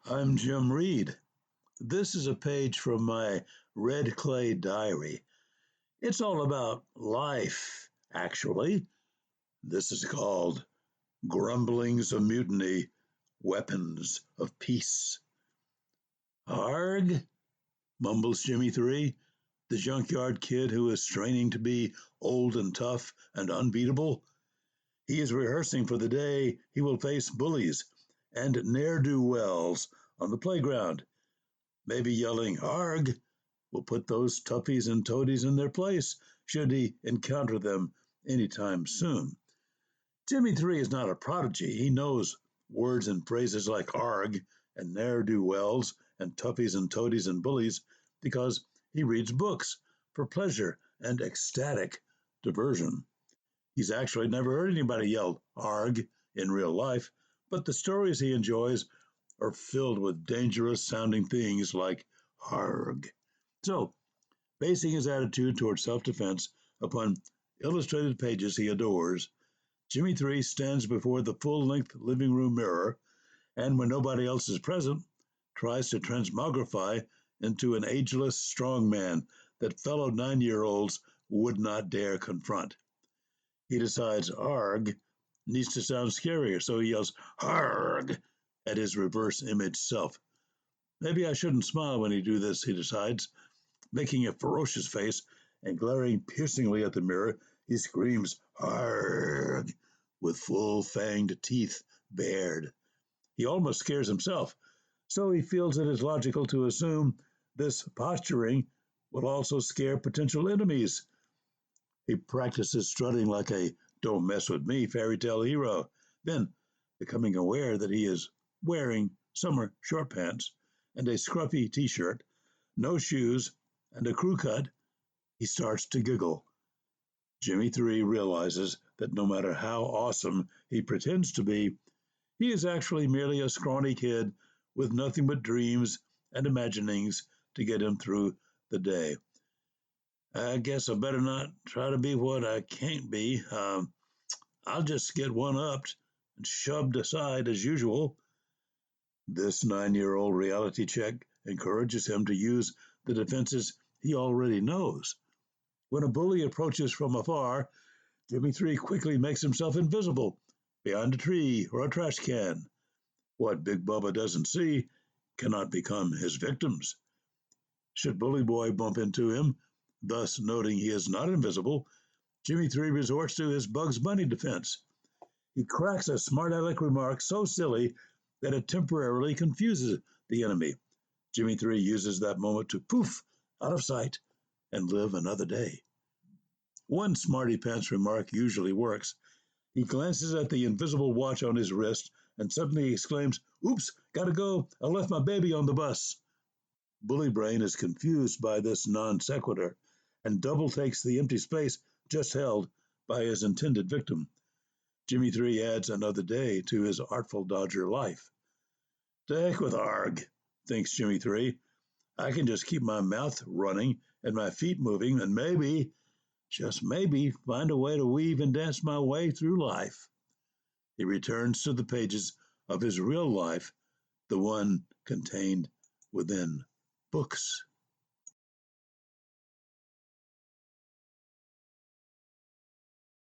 I'm Jim Reed. This is a page from my red clay diary. It's all about life, actually. This is called Grumblings of Mutiny, Weapons of Peace. Arg, mumbles Jimmy 3, the junkyard kid who is straining to be old and tough and unbeatable. He is rehearsing for the day he will face bullies and ne'er-do-wells on the playground. Maybe yelling, "Arg!" will put those toughies and toadies in their place should he encounter them anytime soon. Jimmy 3 is not a prodigy. He knows words and phrases like arg and ne'er-do-wells and toughies and toadies and bullies because he reads books for pleasure and ecstatic diversion. He's actually never heard anybody yell arg in real life, but the stories he enjoys are filled with dangerous-sounding things like arg. So, basing his attitude toward self-defense upon illustrated pages he adores, Jimmy 3 stands before the full-length living room mirror and, when nobody else is present, tries to transmogrify into an ageless strongman that fellow 9-year-olds would not dare confront. He decides arg needs to sound scarier, so he yells arg at his reverse image self. Maybe I shouldn't smile when he do this, he decides. Making a ferocious face and glaring piercingly at the mirror, he screams arg with full-fanged teeth bared. He almost scares himself, so he feels it is logical to assume this posturing will also scare potential enemies. He practices strutting like a don't mess with me fairy tale hero. Then, becoming aware that he is wearing summer short pants and a scruffy t-shirt, no shoes, and a crew cut, he starts to giggle. Jimmy 3 realizes that no matter how awesome he pretends to be, he is actually merely a scrawny kid with nothing but dreams and imaginings to get him through the day. I guess I better not try to be what I can't be. I'll just get one-upped and shoved aside as usual. This 9-year-old reality check encourages him to use the defenses he already knows. When a bully approaches from afar, Jimmy 3 quickly makes himself invisible behind a tree or a trash can. What Big Bubba doesn't see cannot become his victims. Should Bully Boy bump into him, thus noting he is not invisible, Jimmy 3 resorts to his Bugs Bunny defense. He cracks a smart-aleck remark so silly that it temporarily confuses the enemy. Jimmy 3 uses that moment to poof out of sight and live another day. One smarty pants remark usually works. He glances at the invisible watch on his wrist and suddenly exclaims, "Oops, gotta go, I left my baby on the bus." Bully Brain is confused by this non sequitur and double takes the empty space just held by his intended victim. Jimmy 3 adds another day to his Artful Dodger life. To heck with arg, thinks Jimmy 3. I can just keep my mouth running and my feet moving and maybe, just maybe, find a way to weave and dance my way through life. He returns to the pages of his real life, the one contained within books.